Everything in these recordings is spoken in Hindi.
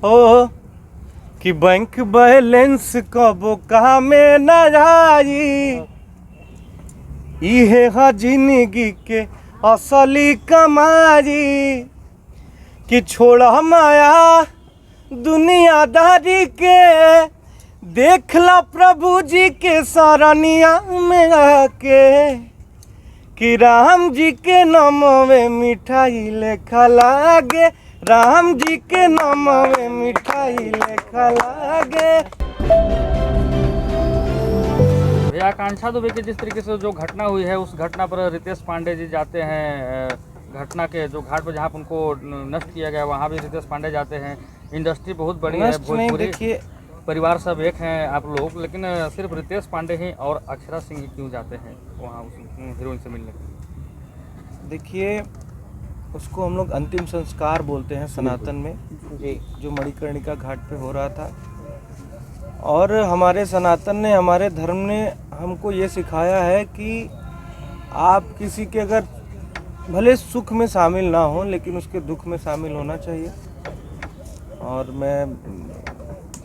ओ कि बैंक बैलेंस कबो कामे न आई, इहे हा जिंदगी के असली कमाई। कि छोड़ा माया दुनियादारी के, देखला प्रभु जी के सरनिया में आके। कि राम जी के नामवे मिठाई लेखा लागे, राम जी के नामवे मिठाई लेखा लागे। भैया आकांक्षा दुबे की जिस तरीके से जो घटना हुई है, उस घटना पर रितेश पांडे जी जाते हैं, घटना के जो घाट पर जहाँ पर उनको नष्ट किया गया वहाँ भी रितेश पांडे जाते हैं। इंडस्ट्री बहुत बड़ी है, भोजपुरी देखिए परिवार सब एक हैं आप लोग, लेकिन सिर्फ रितेश पांडे ही और अक्षरा सिंह ही क्यों जाते हैं वहाँ उस हीरोइन से मिलने के लिए? देखिए उसको हम लोग अंतिम संस्कार बोलते हैं सनातन में, जो मणिकर्णिका घाट पे हो रहा था। और हमारे सनातन ने, हमारे धर्म ने हमको ये सिखाया है कि आप किसी के अगर भले सुख में शामिल ना हो, लेकिन उसके दुख में शामिल होना चाहिए। और मैं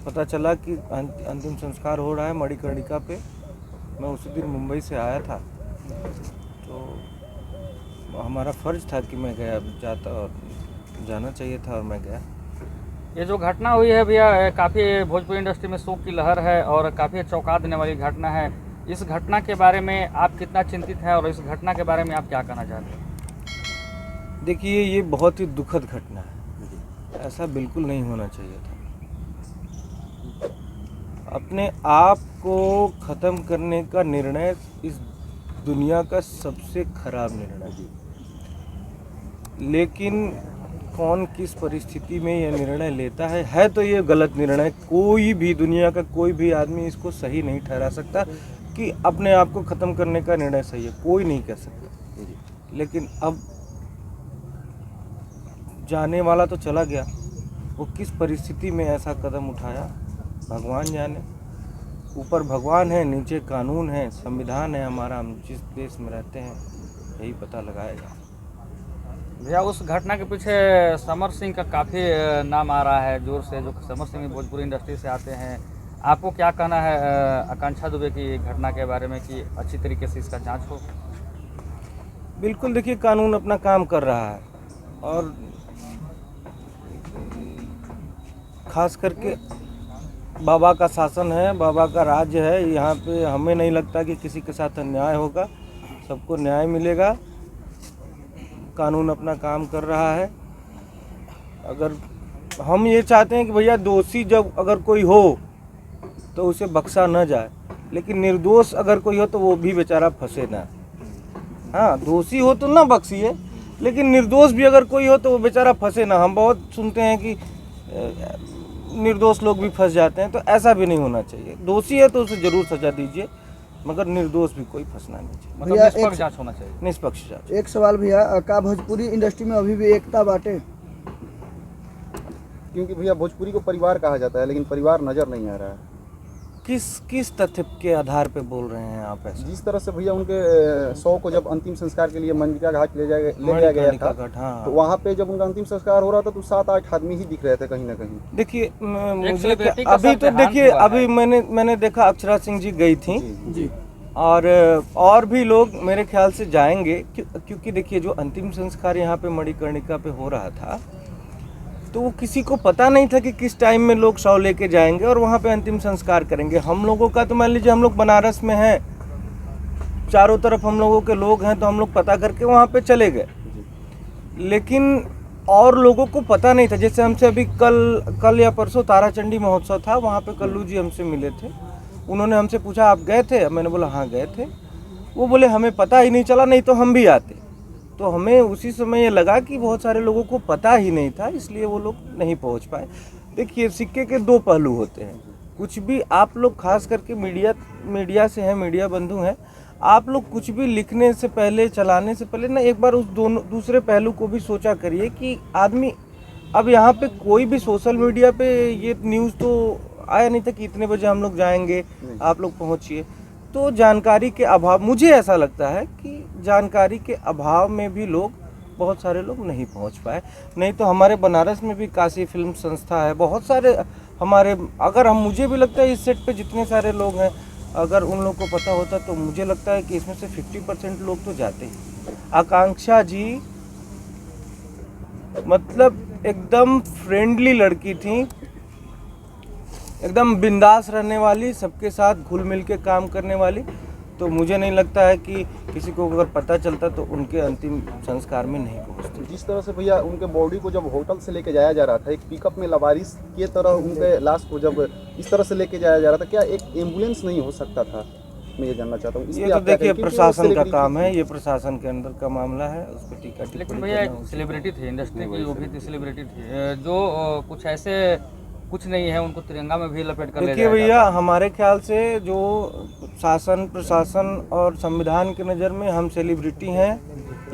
पता चला कि अंतिम संस्कार हो रहा है मणिकर्णिका पे। मैं उसी दिन मुंबई से आया था, तो हमारा फ़र्ज़ था कि मैं गया, जाता और जाना चाहिए था और मैं गया। ये जो घटना हुई है भैया, काफ़ी भोजपुरी इंडस्ट्री में शोक की लहर है और काफ़ी चौंका देने वाली घटना है। इस घटना के बारे में आप कितना चिंतित हैं और इस घटना के बारे में आप क्या कहना चाहते हैं? देखिए ये बहुत ही दुखद घटना है, ऐसा बिल्कुल नहीं होना चाहिए था। अपने आप को ख़त्म करने का निर्णय इस दुनिया का सबसे खराब निर्णय है, लेकिन कौन किस परिस्थिति में यह निर्णय लेता है तो ये गलत निर्णय। कोई भी, दुनिया का कोई भी आदमी इसको सही नहीं ठहरा सकता कि अपने आप को ख़त्म करने का निर्णय सही है, कोई नहीं कह सकता। लेकिन अब जाने वाला तो चला गया, वो किस परिस्थिति में ऐसा कदम उठाया भगवान जाने। ऊपर भगवान है, नीचे कानून है, संविधान है हमारा, हम जिस देश में रहते हैं यही पता लगाएगा। भैया उस घटना के पीछे समर सिंह का काफ़ी नाम आ रहा है जोर से, जो समर सिंह भोजपुरी इंडस्ट्री से आते हैं। आपको क्या कहना है आकांक्षा दुबे की घटना के बारे में कि अच्छी तरीके से इसका जांच हो? बिल्कुल, देखिए कानून अपना काम कर रहा है और खास करके बाबा का शासन है, बाबा का राज्य है। यहाँ पे हमें नहीं लगता कि किसी के साथ अन्याय होगा, सबको न्याय मिलेगा। कानून अपना काम कर रहा है। अगर हम ये चाहते हैं कि भैया दोषी जब अगर कोई हो तो उसे बख्शा न जाए, लेकिन निर्दोष अगर कोई हो तो वो भी बेचारा फंसे ना। हाँ, दोषी हो तो ना बख्शिए, लेकिन निर्दोष भी अगर कोई हो तो वो बेचारा फंसे ना। हम बहुत सुनते हैं कि निर्दोष लोग भी फंस जाते हैं, तो ऐसा भी नहीं होना चाहिए। दोषी है तो उसे जरूर सजा दीजिए, मगर निर्दोष भी कोई फंसना नहीं चाहिए। मतलब निष्पक्ष जांच होना चाहिए। निष्पक्ष जांच। एक सवाल भैया, का भोजपुरी इंडस्ट्री में अभी भी एकता बाटे? क्योंकि भैया भोजपुरी को परिवार कहा जाता है, लेकिन परिवार नज़र नहीं आ रहा है। किस तथ्य के आधार पे बोल रहे हैं आप ऐसा? जिस तरह से भैया उनके 100 को जब अंतिम संस्कार के लिए मणिकर्णिका घाट ले जाया गया था, हाँ। तो वहाँ पे जब उनका अंतिम संस्कार हो रहा था तो 7-8 आदमी ही दिख रहे थे कहीं ना कहीं। देखिए मुझे अभी तो देखिए, अभी मैंने देखा अक्षरा सिंह जी गई थी जी। और भी लोग मेरे ख्याल से जाएंगे, क्योंकि देखिए जो अंतिम संस्कार यहाँ पे मणिकर्णिका पे हो रहा था, तो वो किसी को पता नहीं था कि किस टाइम में लोग शव लेके जाएंगे और वहाँ पे अंतिम संस्कार करेंगे। हम लोगों का तो मान लीजिए हम लोग बनारस में हैं, चारों तरफ हम लोगों के लोग हैं, तो हम लोग पता करके वहाँ पे चले गए। लेकिन और लोगों को पता नहीं था। जैसे हमसे अभी कल या परसों ताराचंडी महोत्सव था, वहाँ पे कल्लू जी हमसे मिले थे। उन्होंने हमसे पूछा आप गए थे? मैंने बोला हाँ गए थे। वो बोले हमें पता ही नहीं चला, नहीं तो हम भी आते। तो हमें उसी समय ये लगा कि बहुत सारे लोगों को पता ही नहीं था, इसलिए वो लोग नहीं पहुंच पाए। देखिए सिक्के के दो पहलू होते हैं। कुछ भी आप लोग, खास करके मीडिया से हैं, मीडिया बंधु हैं, आप लोग कुछ भी लिखने से पहले, चलाने से पहले ना एक बार उस दूसरे पहलू को भी सोचा करिए कि आदमी, अब यहाँ पे कोई भी सोशल मीडिया पे ये न्यूज़ तो आया नहीं था कि इतने बजे हम लोग जाएंगे, आप लोग पहुँचिए। तो जानकारी के अभाव, मुझे ऐसा लगता है कि जानकारी के अभाव में भी लोग बहुत सारे लोग नहीं पहुंच पाए। नहीं तो हमारे बनारस में भी काशी फिल्म संस्था है, बहुत सारे हमारे, अगर हम, मुझे भी लगता है इस सेट पे जितने सारे लोग हैं, अगर उन लोग को पता होता तो मुझे लगता है कि इसमें से 50% लोग तो जाते ही। आकांक्षा जी मतलब एकदम फ्रेंडली लड़की थी, एकदम बिंदास रहने वाली, सबके साथ घुल मिल के काम करने वाली। तो मुझे नहीं लगता है कि किसी को अगर पता चलता तो उनके अंतिम संस्कार में नहीं पहुंचते। जिस तरह से भैया उनके बॉडी को जब होटल से लेके जाया जा रहा था, एक पिकअप में लवारिस की तरह उनके लाश को जब इस तरह से लेके जाया जा रहा था, क्या एक एम्बुलेंस नहीं हो सकता था? मैं ये जानना चाहता हूँ। ये तो देखिए प्रशासन का काम है, ये प्रशासन के अंदर का मामला है, उस पर टीका लेकिन टिप्पणी भैया एक करना सेलिब्रिटी थी, इंडस्ट्री की वो भी थी, सेलिब्रिटी थी, जो कुछ ऐसे कुछ नहीं है, उनको तिरंगा में भी लपेट कर ले देखिए जाया भैया, जाता है। हमारे ख्याल से जो शासन प्रशासन और संविधान की नज़र में हम सेलिब्रिटी हैं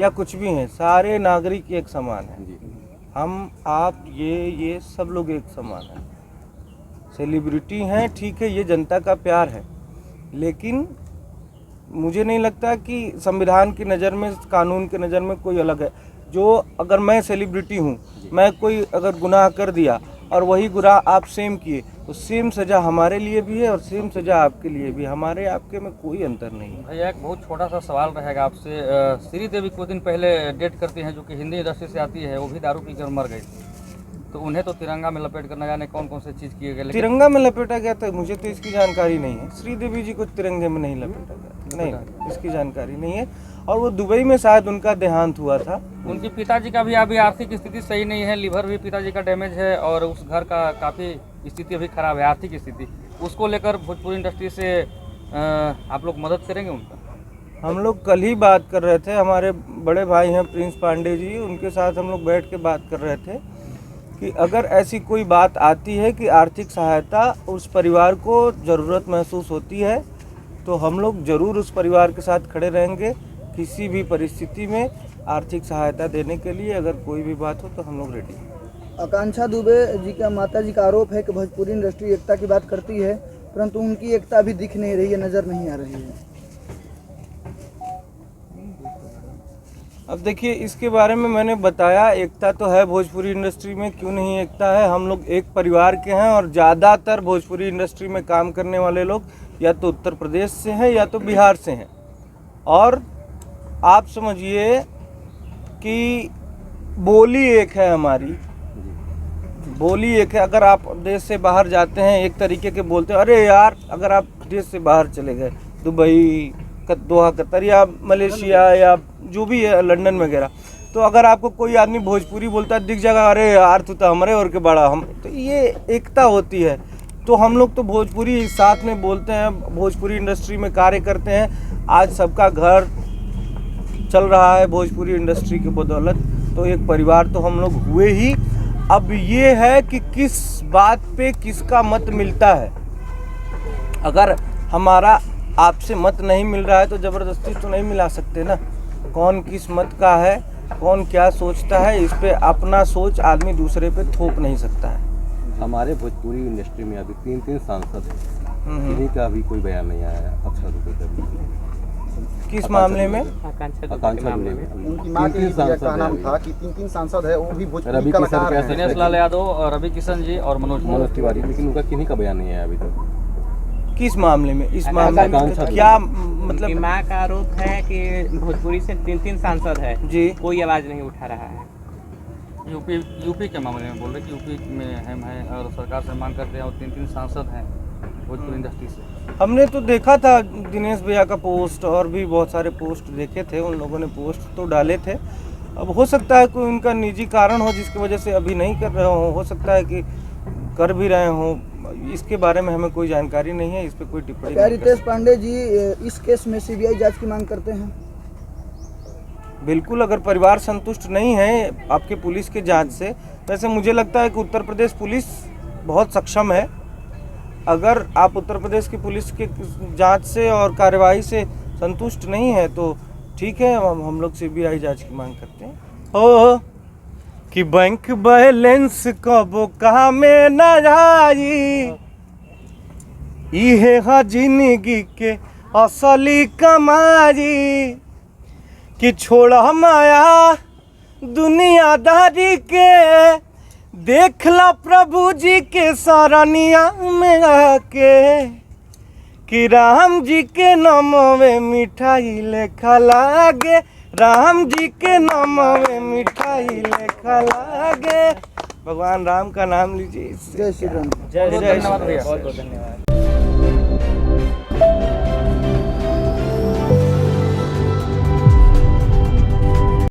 या कुछ भी हैं, सारे नागरिक एक समान हैं। हम, आप, ये सब लोग एक समान हैं। सेलिब्रिटी हैं, ठीक है, ये जनता का प्यार है, लेकिन मुझे नहीं लगता कि संविधान की नज़र में, कानून की नज़र में कोई अलग है। जो अगर मैं सेलिब्रिटी हूँ, मैं कोई अगर गुनाह कर दिया और वही गुनाह आप सेम किए, तो सेम सज़ा हमारे लिए भी है और सेम सज़ा आपके लिए भी। हमारे आपके में कोई अंतर नहीं है। भैया एक बहुत छोटा सा सवाल रहेगा आपसे। श्रीदेवी कुछ दिन पहले डेट करती हैं, जो कि हिंदी इंडस्ट्री से आती है, वो भी दारू पीकर मर गई, तो उन्हें तो तिरंगा में लपेट कर न जाने कौन कौन से चीज़ किए गए, लेकिन तिरंगा में लपेटा गया था, मुझे तो इसकी जानकारी नहीं है। श्रीदेवी जी को तिरंगे में नहीं लपेटा गया, नहीं, इसकी जानकारी नहीं है। और वो दुबई में शायद उनका देहांत हुआ था। उनके पिताजी का भी अभी आर्थिक स्थिति सही नहीं है, लीवर भी पिताजी का डैमेज है, और उस घर का काफ़ी स्थिति अभी खराब है, आर्थिक स्थिति। उसको लेकर भोजपुरी इंडस्ट्री से आप लोग मदद करेंगे उनका? हम लोग कल ही बात कर रहे थे, हमारे बड़े भाई हैं प्रिंस पांडे जी, उनके साथ हम लोग बैठ के बात कर रहे थे कि अगर ऐसी कोई बात आती है कि आर्थिक सहायता उस परिवार को ज़रूरत महसूस होती है, तो हम लोग ज़रूर उस परिवार के साथ खड़े रहेंगे। किसी भी परिस्थिति में आर्थिक सहायता देने के लिए अगर कोई भी बात हो तो हम लोग रेडी हैं। आकांक्षा दुबे जी का माता जी का आरोप है कि भोजपुरी इंडस्ट्री एकता की बात करती है, परंतु उनकी एकता अभी दिख नहीं रही है, नज़र नहीं आ रही है। अब देखिए, इसके बारे में मैंने बताया, एकता तो है भोजपुरी इंडस्ट्री में, क्यों नहीं एकता है। हम लोग एक परिवार के हैं और ज़्यादातर भोजपुरी इंडस्ट्री में काम करने वाले लोग या तो उत्तर प्रदेश से हैं या तो बिहार से हैं। और आप समझिए कि बोली एक है हमारी, बोली एक है। अगर आप देश से बाहर जाते हैं एक तरीके के बोलते हैं, अरे यार, अगर आप देश से बाहर चले गए, दुबई, दोहा, कतर या मलेशिया या जो भी है, लंदन वगैरह, तो अगर आपको कोई आदमी भोजपुरी बोलता है, दिख जाएगा, अरे यार तू तो हमारे और के बड़ा हम, तो ये एकता होती है। तो हम लोग तो भोजपुरी साथ में बोलते हैं, भोजपुरी इंडस्ट्री में कार्य करते हैं। आज सबका घर चल रहा है भोजपुरी इंडस्ट्री की बदौलत, तो एक परिवार तो हम लोग हुए ही। अब ये है कि किस बात पे किसका मत मिलता है। अगर हमारा आपसे मत नहीं मिल रहा है तो ज़बरदस्ती तो नहीं मिला सकते ना। कौन किस मत का है, कौन क्या सोचता है, इस पे अपना सोच आदमी दूसरे पे थोप नहीं सकता है। हमारे भोजपुरी इंडस्ट्री में अभी 3 सांसद हैं, किन्हीं का अभी कोई बयान नहीं आया है आकांक्षा दुबे का। किस मामले में? आकांक्षा दुबे में उनकी मां के का नाम था कि 3 सांसद है, वो भी भोजपुरी रवि कलाकार किशन हैं। दिनेश लाल यादव और रवि किशन जी और मनोज तिवारी, लेकिन उनका किन्हीं का बयान नहीं आया अभी तक। किस मामले में? इस मामले में क्या मतलब? माँ का आरोप है कि भोजपुरी से 3 सांसद है जी, कोई आवाज नहीं उठा रहा है। यूपी के मामले में बोल रहे कि यूपी में हम हैं और सरकार से मांग करते हैं, और 3 सांसद हैं भोजपुरी इंडस्ट्री से। हमने तो देखा था दिनेश भैया का पोस्ट, और भी बहुत सारे पोस्ट देखे थे, उन लोगों ने पोस्ट तो डाले थे। अब हो सकता है कोई उनका निजी कारण हो जिसकी वजह से अभी नहीं कर रहे हो सकता है कि कर भी रहे हों। इसके बारे में हमें कोई जानकारी नहीं है, इस पर कोई टिप्पणी क्या नहीं कर रितेश पांडे जी इस केस में सीबीआई जांच की मांग करते हैं? बिल्कुल, अगर परिवार संतुष्ट नहीं है आपके पुलिस के जांच से, वैसे मुझे लगता है कि उत्तर प्रदेश पुलिस बहुत सक्षम है। अगर आप उत्तर प्रदेश की पुलिस के जांच से और कार्यवाही से संतुष्ट नहीं है तो ठीक है, हम लोग सीबीआई जांच की मांग करते हैं। ओ कि बैंक बैलेंस कबो कामे न आई, इहे हा जिंदगी के असली कमाई। कि छोड़ा माया दुनियादारी के, देखला प्रभु जी के सरनिया में आके, कि राम जी के नामवे मिठाई लेखा लागे, राम जी के नामवे मिठाई लेखा लागे। भगवान राम का नाम लीजिए। जय श्री राम। जय धन्यवाद भैया। बहुत बहुत धन्यवाद।